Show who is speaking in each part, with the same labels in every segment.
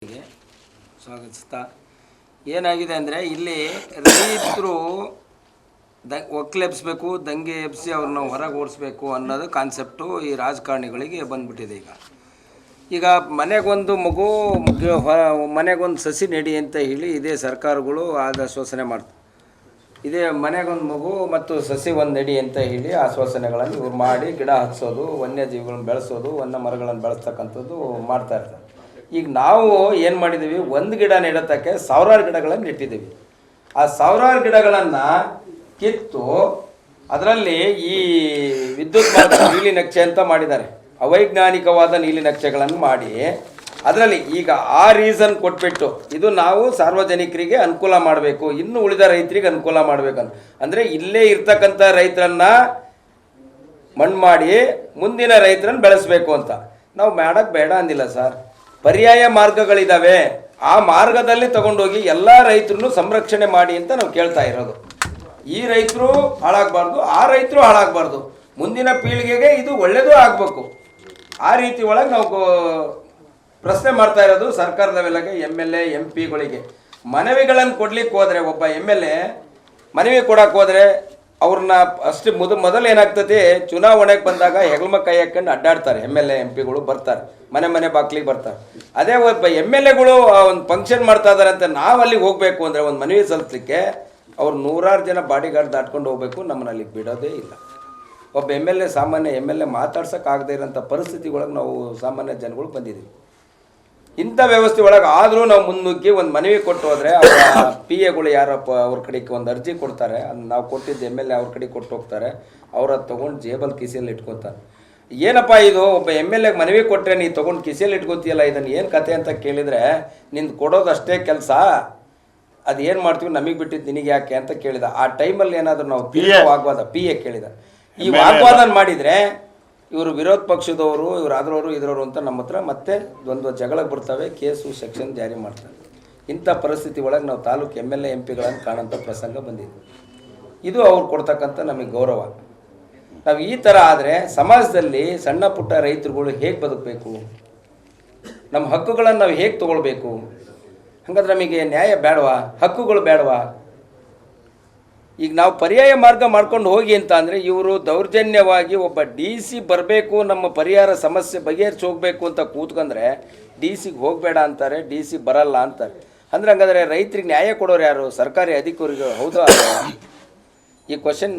Speaker 1: ಗೆ ಸ್ವಾಗತಿಸ್ತಾ ಏನಾಗಿದೆ ಅಂದರೆ ಇಲ್ಲಿ ರೈತರು ಒಕ್ಕಲೆಬ್ಸ್ಬೇಕು, ದಂಗೆ ಎಬ್ಬಿಸಿ ಅವ್ರನ್ನ ಹೊರಗೆ ಓಡಿಸ್ಬೇಕು ಅನ್ನೋದು ಕಾನ್ಸೆಪ್ಟು ಈ ರಾಜಕಾರಣಿಗಳಿಗೆ ಬಂದ್ಬಿಟ್ಟಿದೆ. ಈಗ ಮನೆಗೊಂದು ಮಗು, ಮನೆಗೊಂದು ಸಸಿ ನೆಡಿ ಅಂತ ಹೇಳಿ ಇದೇ ಸರ್ಕಾರಗಳು ಆಶ್ವಾಸನೆ ಮಾಡ್ತಾರೆ. ಇದೇ ಮನೆಗೊಂದು ಮಗು ಮತ್ತು ಸಸಿ ಒಂದು ನೆಡಿ ಅಂತ ಹೇಳಿ ಆಶ್ವಾಸನೆಗಳನ್ನು ಇವ್ರು ಮಾಡಿ ಗಿಡ ಹಚ್ಚೋದು, ವನ್ಯಜೀವಿಗಳನ್ನ ಬೆಳೆಸೋದು, ವನ್ಯ ಮರಗಳನ್ನು ಬೆಳೆಸ್ತಕ್ಕಂಥದ್ದು ಮಾಡ್ತಾ ಇರ್ತಾರೆ. ಈಗ ನಾವು ಏನು ಮಾಡಿದ್ದೀವಿ, ಒಂದು ಗಿಡ ನೆಡೋತಕ್ಕೆ ಸಾವಿರಾರು ಗಿಡಗಳನ್ನು ನೆಟ್ಟಿದ್ದೀವಿ. ಆ ಸಾವಿರಾರು ಗಿಡಗಳನ್ನು ಕಿತ್ತು ಅದರಲ್ಲಿ ಈ ವಿದ್ಯುತ್ ಮಾರ್ಗ ನೀಲಿ ನಕ್ಷೆ ಅಂತ ಮಾಡಿದ್ದಾರೆ. ಅವೈಜ್ಞಾನಿಕವಾದ ನೀಲಿ ನಕ್ಷೆಗಳನ್ನು ಮಾಡಿ ಅದರಲ್ಲಿ ಈಗ ಆ ರೀಸನ್ ಕೊಟ್ಬಿಟ್ಟು ಇದು ನಾವು ಸಾರ್ವಜನಿಕರಿಗೆ ಅನುಕೂಲ ಮಾಡಬೇಕು, ಇನ್ನು ಉಳಿದ ರೈತರಿಗೆ ಅನುಕೂಲ ಮಾಡಬೇಕಂತ ಅಂದರೆ ಇಲ್ಲೇ ಇರ್ತಕ್ಕಂಥ ರೈತರನ್ನು ಮಣ್ಣು ಮಾಡಿ ಮುಂದಿನ ರೈತರನ್ನು ಬೆಳೆಸಬೇಕು ಅಂತ ನಾವು ಮಾಡೋಕ್ಕೆ ಬೇಡ ಅಂದಿಲ್ಲ ಸರ್. ಪರ್ಯಾಯ ಮಾರ್ಗಗಳಿದ್ದಾವೆ, ಆ ಮಾರ್ಗದಲ್ಲಿ ತಗೊಂಡೋಗಿ ಎಲ್ಲ ರೈತರನ್ನು ಸಂರಕ್ಷಣೆ ಮಾಡಿ ಅಂತ ನಾವು ಕೇಳ್ತಾ ಇರೋದು. ಈ ರೈತರು ಹಾಳಾಗಬಾರ್ದು, ಆ ರೈತರು ಹಾಳಾಗಬಾರ್ದು, ಮುಂದಿನ ಪೀಳಿಗೆಗೆ ಇದು ಒಳ್ಳೆಯದು ಆಗಬೇಕು. ಆ ರೀತಿ ಒಳಗೆ ನಾವು ಪ್ರಶ್ನೆ ಮಾಡ್ತಾ ಇರೋದು ಸರ್ಕಾರದ ಲೆವೆಲ್ಗೆ MLA MP ಗಳಿಗೆ. ಮನವಿಗಳನ್ನು ಕೊಡ್ಲಿಕ್ಕೆ ಹೋದರೆ ಒಬ್ಬ MLA ಮನವಿ ಕೊಡಕ್ಕೆ ಹೋದರೆ ಅವ್ರನ್ನ ಅಷ್ಟು ಮೊದಲು ಏನಾಗ್ತದೆ, ಚುನಾವಣೆಗೆ ಬಂದಾಗ ಹೆಗಲ್ಮ ಕೈ ಹಾಕೊಂಡು ಅಡ್ಡಾಡ್ತಾರೆ. MLA MP ಬರ್ತಾರೆ, ಮನೆ ಬಾಗ್ಲಿಗೆ ಬರ್ತಾರೆ. ಅದೇ ಒಬ್ಬ MLAಗಳು ಒಂದು ಫಂಕ್ಷನ್ ಮಾಡ್ತಾ ಇದ್ದಾರೆ ಅಂತ ನಾವು ಅಲ್ಲಿಗೆ ಹೋಗಬೇಕು ಅಂದರೆ ಒಂದು ಮನವಿ ಸಲ್ಲಿಸಲಿಕ್ಕೆ ಅವ್ರು 100 ಜನ ಬಾಡಿ ಗಾರ್ಡ್ ದಾಟ್ಕೊಂಡು ಹೋಗಬೇಕು, ನಮ್ಮನ್ನ ಅಲ್ಲಿಗೆ ಬಿಡೋದೇ ಇಲ್ಲ. ಒಬ್ಬ ಸಾಮಾನ್ಯ MLA ಮಾತಾಡ್ಸೋಕ್ಕಾಗದೇ ಇರೋಂಥ ಪರಿಸ್ಥಿತಿ ಒಳಗೆ ನಾವು ಸಾಮಾನ್ಯ ಜನಗಳು ಬಂದಿದ್ದೀವಿ. ಇಂಥ ವ್ಯವಸ್ಥೆ ಒಳಗೆ ಆದರೂ ನಾವು ಮುನ್ನುಗ್ಗಿ ಒಂದು ಮನವಿ ಕೊಟ್ಟು ಹೋದರೆ ಅವರ PAಗಳು ಯಾರಪ್ಪ ಅವ್ರ ಕಡೆಗೆ ಒಂದು ಅರ್ಜಿ ಕೊಡ್ತಾರೆ, ಅದು ನಾವು ಕೊಟ್ಟಿದ್ದು MLA ಅವ್ರ ಕಡೆಗೆ ಕೊಟ್ಟು ಹೋಗ್ತಾರೆ. ಅವ್ರು ಅದು ತೊಗೊಂಡು ಜೇಬಲ್ ಕಿಸೆಯಲ್ಲಿ ಇಟ್ಕೊತಾರೆ. ಏನಪ್ಪ ಇದು, ಒಬ್ಬ MLAಗೆ ಮನವಿ ಕೊಟ್ಟರೆ ನೀ ತೊಗೊಂಡು ಕಿಸೆಯಲ್ಲಿ ಇಟ್ಕೊತೀಯಲ್ಲ, ಇದನ್ನು ಏನು ಕತೆ ಅಂತ ಕೇಳಿದರೆ ನಿಂದು ಕೊಡೋದು ಅಷ್ಟೇ ಕೆಲಸ, ಅದು ಏನು ಮಾಡ್ತೀವಿ ನಮಗೆ ಬಿಟ್ಟಿದ್ದು ನಿನಗೆ ಯಾಕೆ ಅಂತ ಕೇಳಿದ. ಆ ಟೈಮಲ್ಲಿ ಏನಾದರೂ ನಾವು ವಾಗ್ವಾದ PA ಕೇಳಿದ. ಈ ವಾಗ್ವಾದ ಮಾಡಿದರೆ ಇವರು ವಿರೋಧ ಪಕ್ಷದವರು, ಇವರು ಆದ್ರವರು ಇದ್ರವರು ಅಂತ ನಮ್ಮ ಹತ್ರ ಮತ್ತೆ ದ್ವಂದ್ವ ಜಗಳಕ್ಕೆ ಬರ್ತವೆ, ಕೇಸು ಸೆಕ್ಷನ್ ಜಾರಿ ಮಾಡ್ತಾರೆ. ಇಂಥ ಪರಿಸ್ಥಿತಿ ಒಳಗೆ ನಾವು ತಾಲೂಕು MLA MP ಕಾಣೋಂಥ ಪ್ರಸಂಗ ಬಂದಿದೆ. ಇದು ಅವ್ರು ಕೊಡ್ತಕ್ಕಂಥ ನಮಗೆ ಗೌರವ. ನಾವು ಈ ಥರ ಆದರೆ ಸಮಾಜದಲ್ಲಿ ಸಣ್ಣ ಪುಟ್ಟ ರೈತರುಗಳು ಹೇಗೆ ಬದುಕಬೇಕು, ನಮ್ಮ ಹಕ್ಕುಗಳನ್ನು ನಾವು ಹೇಗೆ ತೊಗೊಳ್ಬೇಕು? ಹಾಗಾದ್ರೆ ನಮಗೆ ನ್ಯಾಯ ಬೇಡವಾ, ಹಕ್ಕುಗಳು ಬೇಡವಾ? ಈಗ ನಾವು ಪರ್ಯಾಯ ಮಾರ್ಗ ಮಾಡ್ಕೊಂಡು ಹೋಗಿ ಅಂತ ಅಂದರೆ ಇವರು ದೌರ್ಜನ್ಯವಾಗಿ ಒಬ್ಬ DC ಬರಬೇಕು, ನಮ್ಮ ಪರಿಹಾರ ಸಮಸ್ಯೆ ಬಗೆಹರಿಸಿ ಹೋಗಬೇಕು ಅಂತ ಕೂತ್ಕೊಂಡ್ರೆ DCಗೆ ಹೋಗಬೇಡ ಅಂತಾರೆ, DC ಬರಲ್ಲ ಅಂತಾರೆ. ಅಂದರೆ ಹಂಗಾದ್ರೆ ರೈತರಿಗೆ ನ್ಯಾಯ ಕೊಡೋರು ಯಾರು? ಸರ್ಕಾರಿ ಅಧಿಕಾರಿಗಳು ಹೌದಾ? ಈ ಕ್ವಶನ್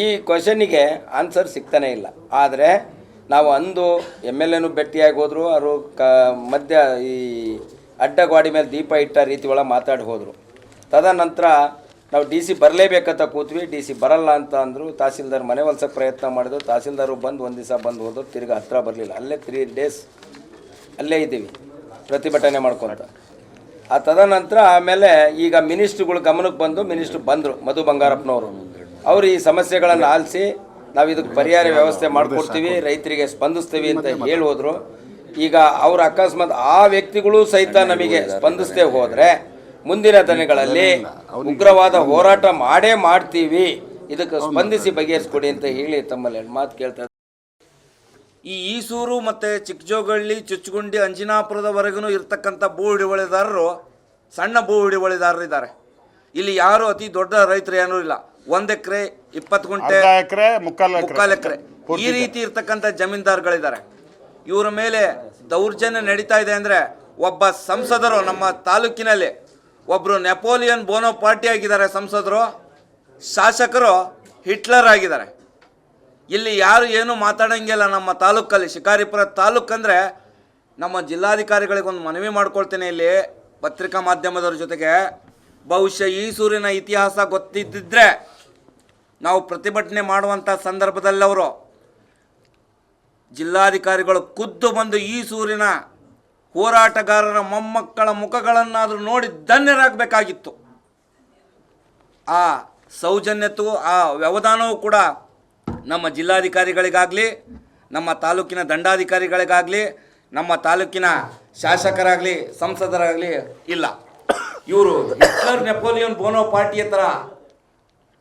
Speaker 1: ಈ ಕ್ವಶನ್ನಿಗೆ ಆನ್ಸರ್ ಸಿಗ್ತಾನೆ ಇಲ್ಲ. ಆದರೆ ನಾವು ಅಂದು MLAನೂ ಭೇಟಿಯಾಗಿ ಹೋದರು, ಅವರು ಮಧ್ಯ ಈ ಅಡ್ಡಗಾಡಿ ಮೇಲೆ ದೀಪ ಇಟ್ಟ ರೀತಿ ಒಳಗೆ ಮಾತಾಡಿ ಹೋದರು. ತದನಂತರ ನಾವು DC ಬರಲೇಬೇಕಂತ ಕೂತ್ವಿ, DC ಬರಲ್ಲ ಅಂತ ಅಂದರು. ತಹಸೀಲ್ದಾರ್ ಮನೆ ಹೊಲ್ಸೋಕ್ಕೆ ಪ್ರಯತ್ನ ಮಾಡಿದ್ರು, ತಹಸೀಲ್ದಾರು ಬಂದು ಒಂದು ದಿವಸ ಬಂದು ಹೋದ್ರು, ತಿರ್ಗಿ ಹತ್ತಿರ ಬರಲಿಲ್ಲ. ಅಲ್ಲೇ 3 days ಅಲ್ಲೇ ಇದ್ದೀವಿ ಪ್ರತಿಭಟನೆ ಮಾಡ್ಕೊತ. ಆ ತದನಂತರ ಆಮೇಲೆ ಈಗ ಮಿನಿಸ್ಟ್ರುಗಳು ಗಮನಕ್ಕೆ ಬಂದರು, ಮಧು ಬಂಗಾರಪ್ಪನವರು. ಅವರು ಈ ಸಮಸ್ಯೆಗಳನ್ನು ಆಲಿಸಿ ನಾವು ಇದಕ್ಕೆ ಪರಿಹಾರ ವ್ಯವಸ್ಥೆ ಮಾಡಿಕೊಡ್ತೀವಿ, ರೈತರಿಗೆ ಸ್ಪಂದಿಸ್ತೀವಿ ಅಂತ ಹೇಳಿ ಹೋದರು. ಈಗ ಅವ್ರ ಅಕಸ್ಮಾತ್ ಆ ವ್ಯಕ್ತಿಗಳು ಸಹಿತ ನಮಗೆ ಸ್ಪಂದಿಸದೆ ಹೋದರೆ ಮುಂದಿನ ದಿನಗಳಲ್ಲಿ ಉಗ್ರವಾದ ಹೋರಾಟ ಮಾಡ್ತೀವಿ, ಇದಕ್ಕೆ ಸ್ಪಂದಿಸಿ ಬಗೆಹರಿಸ್ಕೊಡಿ ಅಂತ ಹೇಳಿ ತಮ್ಮಲ್ಲಿ ಮಾತು ಕೇಳ್ತಾ ಇದ್ದಾರೆ. ಈ ಈಸೂರು ಮತ್ತು ಚಿಕ್ಕಜೋಗಳ್ಳಿ, ಚುಚ್ಚುಗುಂಡಿ, ಅಂಜಿನಾಪುರದವರೆಗೂ ಇರ್ತಕ್ಕಂಥ ಭೂ ಹಿಡುವಳಿದಾರರು ಸಣ್ಣ ಭೂ ಹಿಡುವಳಿದಾರರು ಇದ್ದಾರೆ. ಇಲ್ಲಿ ಯಾರು ಅತಿ ದೊಡ್ಡ ರೈತರು ಏನೂ ಇಲ್ಲ. 1 ಎಕರೆ 20 ಗುಂಟೆ, ಮುಕ್ಕಾಲು ಎಕರೆ ಈ ರೀತಿ ಇರ್ತಕ್ಕಂಥ ಜಮೀನ್ದಾರ್ಗಳಿದ್ದಾರೆ. ಇವರ ಮೇಲೆ ದೌರ್ಜನ್ಯ ನಡೀತಾ ಇದೆ ಅಂದರೆ ಒಬ್ಬ ಸಂಸದರು ನಮ್ಮ ತಾಲೂಕಿನಲ್ಲಿ ಒಬ್ಬರು ನೆಪೋಲಿಯನ್ ಬೋನೋಪಾರ್ಟಿ ಆಗಿದ್ದಾರೆ ಸಂಸದರು, ಶಾಸಕರು ಹಿಟ್ಲರ್ ಆಗಿದ್ದಾರೆ. ಇಲ್ಲಿ ಯಾರು ಏನೂ ಮಾತಾಡೋಂಗಿಲ್ಲ. ನಮ್ಮ ತಾಲೂಕಲ್ಲಿ ಶಿಕಾರಿಪುರ ತಾಲೂಕಂದರೆ ನಮ್ಮ ಜಿಲ್ಲಾಧಿಕಾರಿಗಳಿಗೊಂದು ಮನವಿ ಮಾಡ್ಕೊಳ್ತೇನೆ ಇಲ್ಲಿ ಪತ್ರಿಕಾ ಮಾಧ್ಯಮದವ್ರ ಜೊತೆಗೆ, ಬಹುಶಃ ಈ ಸೂರಿನ ಇತಿಹಾಸ ಗೊತ್ತಿದ್ದರೆ ನಾವು ಪ್ರತಿಭಟನೆ ಮಾಡುವಂಥ ಸಂದರ್ಭದಲ್ಲಿ ಅವರು ಜಿಲ್ಲಾಧಿಕಾರಿಗಳು ಖುದ್ದು ಬಂದು ಈ ಸೂರಿನ ಹೋರಾಟಗಾರರ ಮೊಮ್ಮಕ್ಕಳ ಮುಖಗಳನ್ನಾದರೂ ನೋಡಿ ಧನ್ಯರಾಗಬೇಕಾಗಿತ್ತು. ಆ ಸೌಜನ್ಯತೆಯೂ ಆ ವ್ಯವಧಾನವೂ ಕೂಡ ನಮ್ಮ ಜಿಲ್ಲಾಧಿಕಾರಿಗಳಿಗಾಗಲಿ, ನಮ್ಮ ತಾಲೂಕಿನ ದಂಡಾಧಿಕಾರಿಗಳಿಗಾಗಲಿ, ನಮ್ಮ ತಾಲೂಕಿನ ಶಾಸಕರಾಗಲಿ, ಸಂಸದರಾಗಲಿ ಇಲ್ಲ. ಇವರು ಹಿಟ್ಲರ್, ನೆಪೋಲಿಯನ್ ಬೋನೋಪಾರ್ಟಿ ಥರ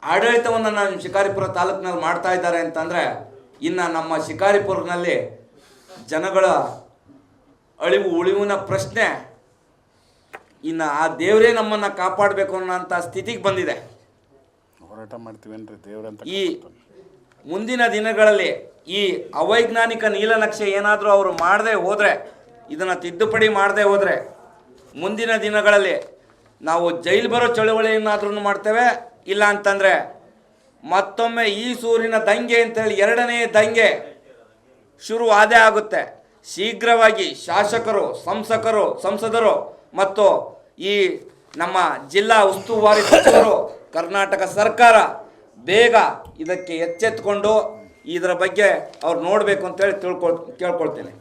Speaker 1: ಆಡಳಿತವನ್ನು ನಮ್ಮ ಶಿಕಾರಿಪುರ ತಾಲೂಕಿನಲ್ಲಿ ಮಾಡ್ತಾ ಇದ್ದಾರೆ ಅಂತಂದರೆ ಇನ್ನು ನಮ್ಮ ಶಿಕಾರಿಪುರದಲ್ಲಿ
Speaker 2: ಜನಗಳ ಉಳಿವಿನ ಪ್ರಶ್ನೆ ಇನ್ನು ಆ ದೇವರೇ ನಮ್ಮನ್ನು ಕಾಪಾಡಬೇಕು ಅನ್ನೋಂಥ ಸ್ಥಿತಿಗೆ ಬಂದಿದೆ.
Speaker 3: ಹೋರಾಟ ಮಾಡ್ತೀವೇನ್ರಿ ದೇವ್ರಂತ.
Speaker 2: ಈ ಮುಂದಿನ ದಿನಗಳಲ್ಲಿ ಈ ಅವೈಜ್ಞಾನಿಕ ನೀಲನಕ್ಷೆ ಏನಾದರೂ ಅವರು ಮಾಡದೆ ಹೋದರೆ, ಇದನ್ನು ತಿದ್ದುಪಡಿ ಮಾಡದೆ ಹೋದರೆ ಮುಂದಿನ ದಿನಗಳಲ್ಲಿ ನಾವು ಜೈಲು ಬರೋ ಚಳುವಳಿಯನ್ನಾದ್ರೂ ಮಾಡ್ತೇವೆ. ಇಲ್ಲ ಅಂತಂದರೆ ಮತ್ತೊಮ್ಮೆ ಈ ಸೂರಿನ ದಂಗೆ ಅಂತೇಳಿ ಎರಡನೇ ದಂಗೆ ಶುರು ಆದೇ ಆಗುತ್ತೆ. ಶೀಘ್ರವಾಗಿ ಶಾಸಕರು, ಸಂಸದರು ಮತ್ತು ಈ ನಮ್ಮ ಜಿಲ್ಲಾ ಉಸ್ತುವಾರಿ ಸಚಿವರು, ಕರ್ನಾಟಕ ಸರ್ಕಾರ ಬೇಗ ಇದಕ್ಕೆ ಎಚ್ಚೆತ್ತುಕೊಂಡು ಇದರ ಬಗ್ಗೆ ಅವ್ರು ನೋಡಬೇಕು ಅಂತೇಳಿ ಕೇಳ್ಕೊಳ್ತೇನೆ.